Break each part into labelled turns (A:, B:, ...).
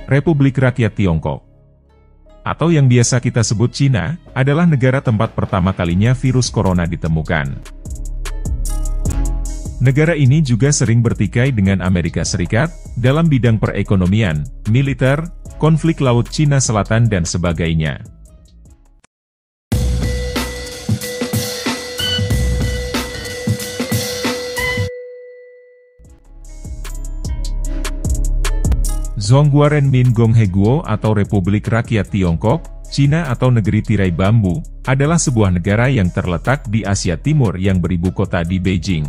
A: Republik Rakyat Tiongkok, atau yang biasa kita sebut Cina, adalah negara tempat pertama kalinya virus corona ditemukan. Negara ini juga sering bertikai dengan Amerika Serikat, dalam bidang perekonomian, militer, konflik Laut Cina Selatan dan sebagainya. Zhongguorenmin Gongheguo atau Republik Rakyat Tiongkok, Cina atau Negeri Tirai Bambu, adalah sebuah negara yang terletak di Asia Timur yang beribu kota di Beijing.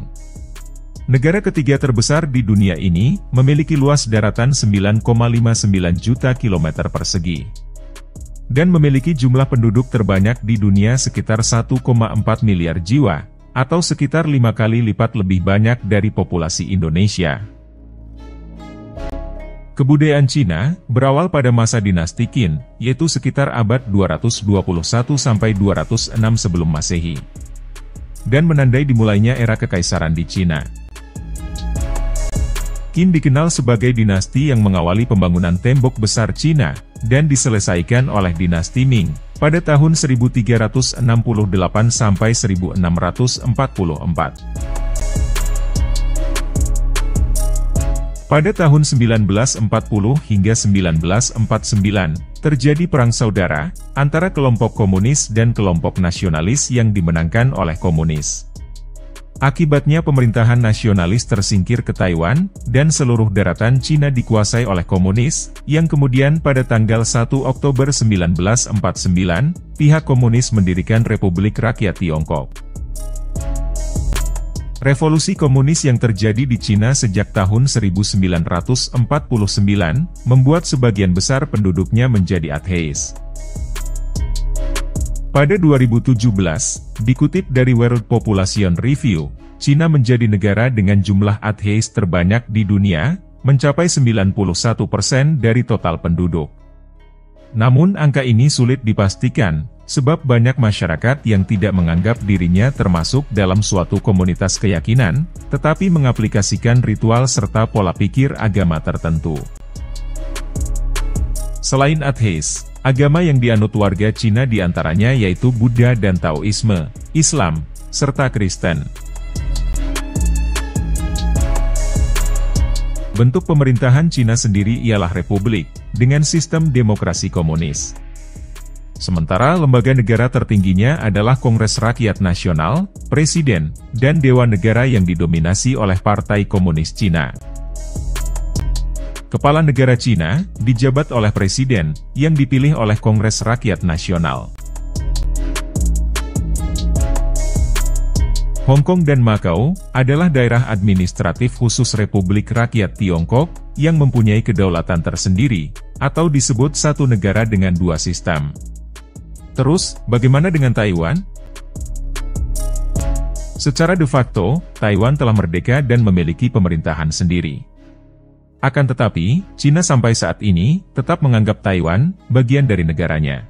A: Negara ketiga terbesar di dunia ini, memiliki luas daratan 9,59 juta kilometer persegi. Dan memiliki jumlah penduduk terbanyak di dunia sekitar 1,4 miliar jiwa, atau sekitar 5 kali lipat lebih banyak dari populasi Indonesia. Kebudayaan Cina berawal pada masa dinasti Qin, yaitu sekitar abad 221 sampai 206 sebelum Masehi, dan menandai dimulainya era kekaisaran di Cina. Qin dikenal sebagai dinasti yang mengawali pembangunan tembok besar Cina, dan diselesaikan oleh dinasti Ming pada tahun 1368 sampai 1644. Pada tahun 1940 hingga 1949, terjadi perang saudara antara kelompok komunis dan kelompok nasionalis yang dimenangkan oleh komunis. Akibatnya pemerintahan nasionalis tersingkir ke Taiwan, dan seluruh daratan Cina dikuasai oleh komunis, yang kemudian pada tanggal 1 Oktober 1949, pihak komunis mendirikan Republik Rakyat Tiongkok. Revolusi komunis yang terjadi di Cina sejak tahun 1949, membuat sebagian besar penduduknya menjadi ateis. Pada 2017, dikutip dari World Population Review, Cina menjadi negara dengan jumlah ateis terbanyak di dunia, mencapai 91% dari total penduduk. Namun angka ini sulit dipastikan, sebab banyak masyarakat yang tidak menganggap dirinya termasuk dalam suatu komunitas keyakinan, tetapi mengaplikasikan ritual serta pola pikir agama tertentu. Selain ateis, agama yang dianut warga Cina diantaranya yaitu Buddha dan Taoisme, Islam, serta Kristen. Bentuk pemerintahan Cina sendiri ialah republik, dengan sistem demokrasi komunis. Sementara lembaga negara tertingginya adalah Kongres Rakyat Nasional, Presiden, dan Dewan Negara yang didominasi oleh Partai Komunis Cina. Kepala negara Cina dijabat oleh Presiden, yang dipilih oleh Kongres Rakyat Nasional. Hong Kong dan Makau adalah daerah administratif khusus Republik Rakyat Tiongkok, yang mempunyai kedaulatan tersendiri, atau disebut satu negara dengan dua sistem. Terus, bagaimana dengan Taiwan? Secara de facto, Taiwan telah merdeka dan memiliki pemerintahan sendiri. Akan tetapi, Cina sampai saat ini tetap menganggap Taiwan bagian dari negaranya.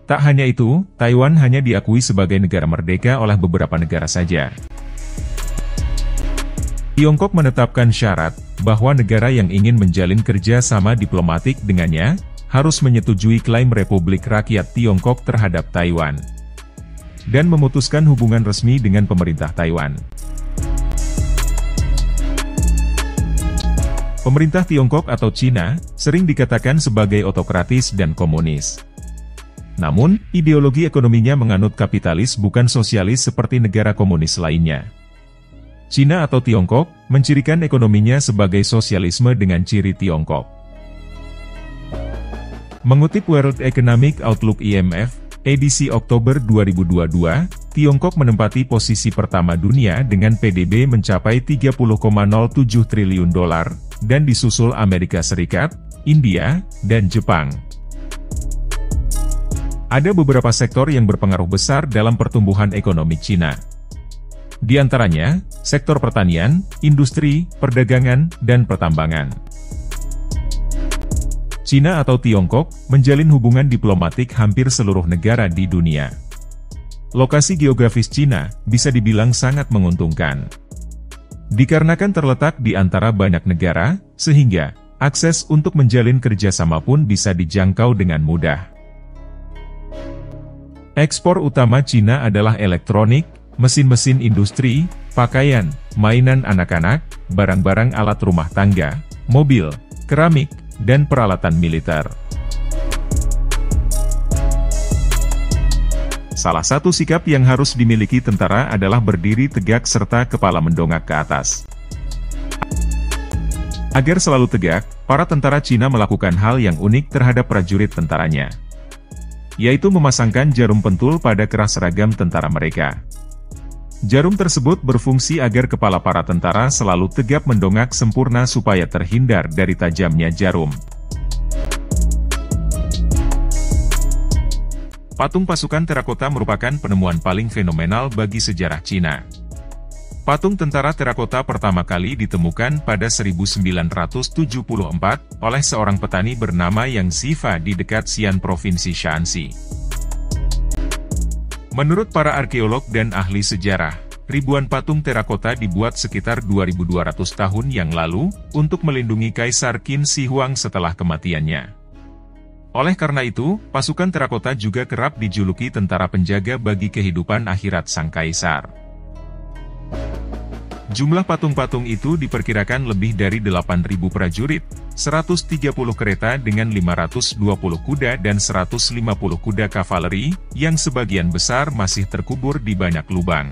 A: Tak hanya itu, Taiwan hanya diakui sebagai negara merdeka oleh beberapa negara saja. Tiongkok menetapkan syarat bahwa negara yang ingin menjalin kerja sama diplomatik dengannya harus menyetujui klaim Republik Rakyat Tiongkok terhadap Taiwan, dan memutuskan hubungan resmi dengan pemerintah Taiwan. Pemerintah Tiongkok atau Cina sering dikatakan sebagai otokratis dan komunis. Namun, ideologi ekonominya menganut kapitalis bukan sosialis seperti negara komunis lainnya. Cina atau Tiongkok mencirikan ekonominya sebagai sosialisme dengan ciri Tiongkok. Mengutip World Economic Outlook IMF, edisi Oktober 2022, Tiongkok menempati posisi pertama dunia dengan PDB mencapai 30,07 triliun dolar, dan disusul Amerika Serikat, India, dan Jepang. Ada beberapa sektor yang berpengaruh besar dalam pertumbuhan ekonomi Cina. Di antaranya, sektor pertanian, industri, perdagangan, dan pertambangan. Cina atau Tiongkok menjalin hubungan diplomatik hampir seluruh negara di dunia. Lokasi geografis Cina bisa dibilang sangat menguntungkan. Dikarenakan terletak di antara banyak negara, sehingga akses untuk menjalin kerjasama pun bisa dijangkau dengan mudah. Ekspor utama Cina adalah elektronik, mesin-mesin industri, pakaian, mainan anak-anak, barang-barang alat rumah tangga, mobil, keramik, dan peralatan militer. Salah satu sikap yang harus dimiliki tentara adalah berdiri tegak serta kepala mendongak ke atas. Agar selalu tegak, para tentara Cina melakukan hal yang unik terhadap prajurit tentaranya, yaitu memasangkan jarum pentul pada keras seragam tentara mereka. Jarum tersebut berfungsi agar kepala para tentara selalu tegap mendongak sempurna supaya terhindar dari tajamnya jarum. Patung pasukan terakota merupakan penemuan paling fenomenal bagi sejarah Cina. Patung tentara terakota pertama kali ditemukan pada 1974 oleh seorang petani bernama Yang Zifa di dekat Xi'an Provinsi Shanxi. Menurut para arkeolog dan ahli sejarah, ribuan patung terakota dibuat sekitar 2200 tahun yang lalu untuk melindungi Kaisar Qin Shi Huang setelah kematiannya. Oleh karena itu, pasukan terakota juga kerap dijuluki tentara penjaga bagi kehidupan akhirat sang kaisar. Jumlah patung-patung itu diperkirakan lebih dari 8.000 prajurit, 130 kereta dengan 520 kuda dan 150 kuda kavaleri, yang sebagian besar masih terkubur di banyak lubang.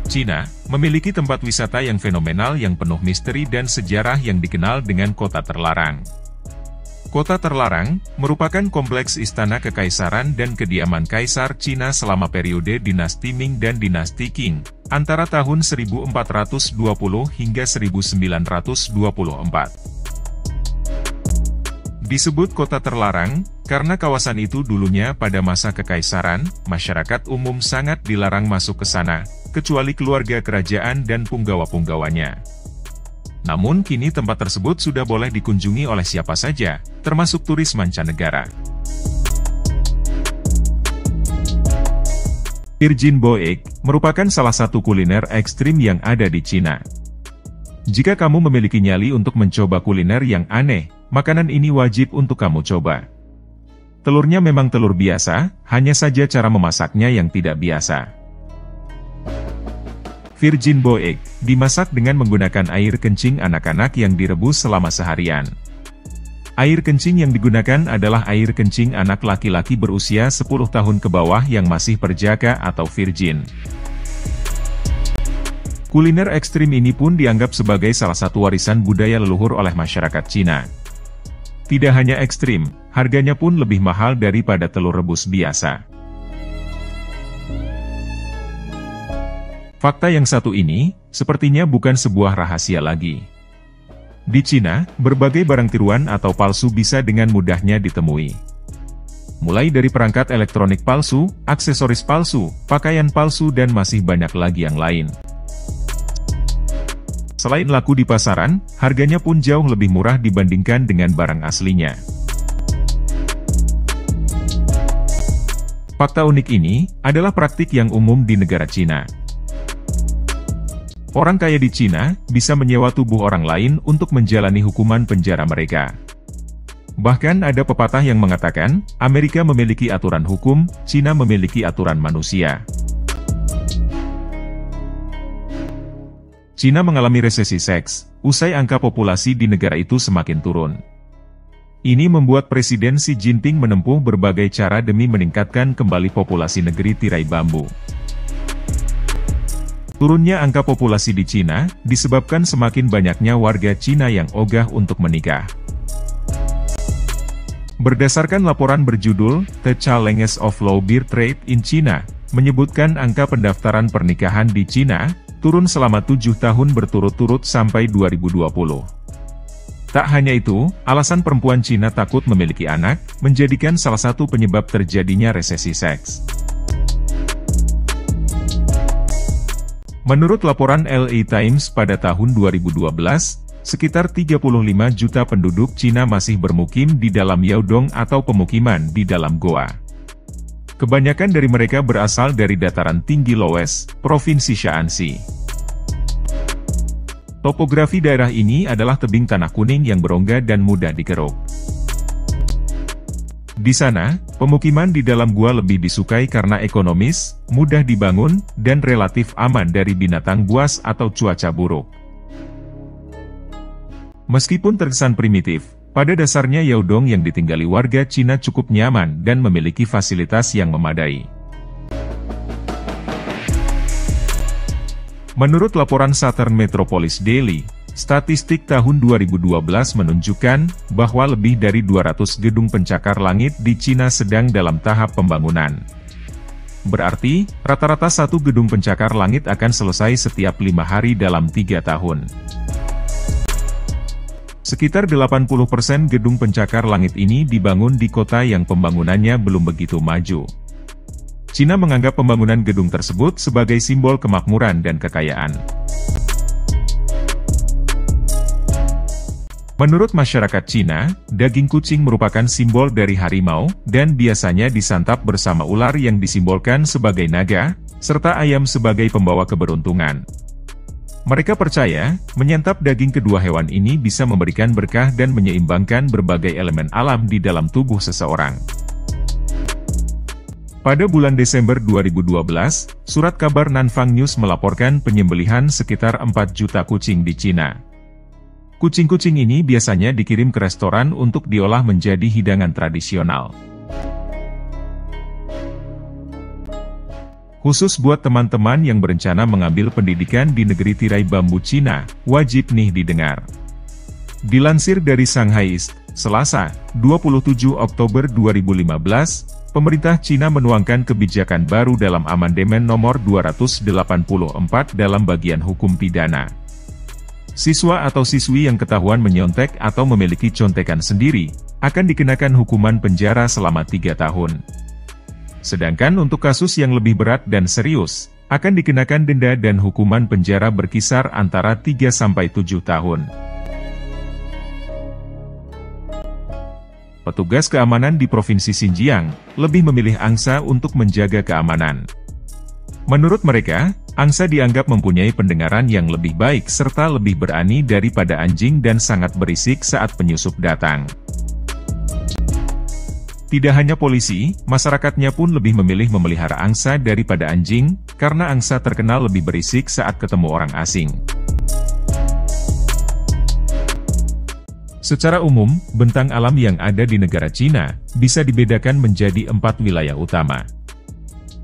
A: Cina memiliki tempat wisata yang fenomenal yang penuh misteri dan sejarah yang dikenal dengan Kota Terlarang. Kota Terlarang merupakan kompleks istana kekaisaran dan kediaman kaisar Cina selama periode dinasti Ming dan dinasti Qing, antara tahun 1420 hingga 1924. Disebut Kota Terlarang, karena kawasan itu dulunya pada masa kekaisaran, masyarakat umum sangat dilarang masuk ke sana, kecuali keluarga kerajaan dan punggawa-punggawanya. Namun kini tempat tersebut sudah boleh dikunjungi oleh siapa saja, termasuk turis mancanegara. Virgin Boeg merupakan salah satu kuliner ekstrim yang ada di Cina. Jika kamu memiliki nyali untuk mencoba kuliner yang aneh, makanan ini wajib untuk kamu coba. Telurnya memang telur biasa, hanya saja cara memasaknya yang tidak biasa. Virgin Boeg dimasak dengan menggunakan air kencing anak-anak yang direbus selama seharian. Air kencing yang digunakan adalah air kencing anak laki-laki berusia 10 tahun ke bawah yang masih perjaka atau virgin. Kuliner ekstrim ini pun dianggap sebagai salah satu warisan budaya leluhur oleh masyarakat Cina. Tidak hanya ekstrim, harganya pun lebih mahal daripada telur rebus biasa. Fakta yang satu ini, sepertinya bukan sebuah rahasia lagi. Di Cina, berbagai barang tiruan atau palsu bisa dengan mudahnya ditemui. Mulai dari perangkat elektronik palsu, aksesoris palsu, pakaian palsu dan masih banyak lagi yang lain. Selain laku di pasaran, harganya pun jauh lebih murah dibandingkan dengan barang aslinya. Fakta unik ini adalah praktik yang umum di negara Cina. Orang kaya di Cina bisa menyewa tubuh orang lain untuk menjalani hukuman penjara mereka. Bahkan ada pepatah yang mengatakan, Amerika memiliki aturan hukum, Cina memiliki aturan manusia. Cina mengalami resesi seks, usai angka populasi di negara itu semakin turun. Ini membuat Presiden Xi Jinping menempuh berbagai cara demi meningkatkan kembali populasi negeri tirai bambu. Turunnya angka populasi di Cina disebabkan semakin banyaknya warga Cina yang ogah untuk menikah. Berdasarkan laporan berjudul The Challenges of Low Birth Rate in China, menyebutkan angka pendaftaran pernikahan di Cina turun selama 7 tahun berturut-turut sampai 2020. Tak hanya itu, alasan perempuan Cina takut memiliki anak, menjadikan salah satu penyebab terjadinya resesi seks. Menurut laporan LA Times pada tahun 2012, sekitar 35 juta penduduk Cina masih bermukim di dalam yaodong atau pemukiman di dalam goa. Kebanyakan dari mereka berasal dari dataran tinggi Lowes, Provinsi Shanxi. Topografi daerah ini adalah tebing tanah kuning yang berongga dan mudah dikeruk. Di sana, pemukiman di dalam gua lebih disukai karena ekonomis, mudah dibangun, dan relatif aman dari binatang buas atau cuaca buruk. Meskipun terkesan primitif, pada dasarnya Yaodong yang ditinggali warga Cina cukup nyaman dan memiliki fasilitas yang memadai. Menurut laporan Southern Metropolis Daily, statistik tahun 2012 menunjukkan bahwa lebih dari 200 gedung pencakar langit di Cina sedang dalam tahap pembangunan. Berarti, rata-rata satu gedung pencakar langit akan selesai setiap 5 hari dalam 3 tahun. Sekitar 80% gedung pencakar langit ini dibangun di kota yang pembangunannya belum begitu maju. Cina menganggap pembangunan gedung tersebut sebagai simbol kemakmuran dan kekayaan. Menurut masyarakat Cina, daging kucing merupakan simbol dari harimau, dan biasanya disantap bersama ular yang disimbolkan sebagai naga, serta ayam sebagai pembawa keberuntungan. Mereka percaya, menyantap daging kedua hewan ini bisa memberikan berkah dan menyeimbangkan berbagai elemen alam di dalam tubuh seseorang. Pada bulan Desember 2012, surat kabar Nanfang News melaporkan penyembelihan sekitar 4 juta kucing di Cina. Kucing-kucing ini biasanya dikirim ke restoran untuk diolah menjadi hidangan tradisional. Khusus buat teman-teman yang berencana mengambil pendidikan di negeri tirai bambu Cina, wajib nih didengar. Dilansir dari Shanghai East, Selasa, 27 Oktober 2015, pemerintah Cina menuangkan kebijakan baru dalam amandemen nomor 284 dalam bagian hukum pidana. Siswa atau siswi yang ketahuan menyontek atau memiliki contekan sendiri, akan dikenakan hukuman penjara selama 3 tahun. Sedangkan untuk kasus yang lebih berat dan serius, akan dikenakan denda dan hukuman penjara berkisar antara 3–7 tahun. Petugas keamanan di Provinsi Xinjiang lebih memilih angsa untuk menjaga keamanan. Menurut mereka, angsa dianggap mempunyai pendengaran yang lebih baik serta lebih berani daripada anjing dan sangat berisik saat penyusup datang. Tidak hanya polisi, masyarakatnya pun lebih memilih memelihara angsa daripada anjing, karena angsa terkenal lebih berisik saat ketemu orang asing. Secara umum, bentang alam yang ada di negara Cina bisa dibedakan menjadi 4 wilayah utama,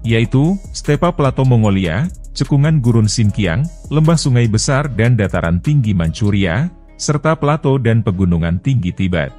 A: yaitu stepa plato Mongolia, cekungan gurun Xinjiang, lembah sungai besar dan dataran tinggi Manchuria, serta plato dan pegunungan tinggi Tibet.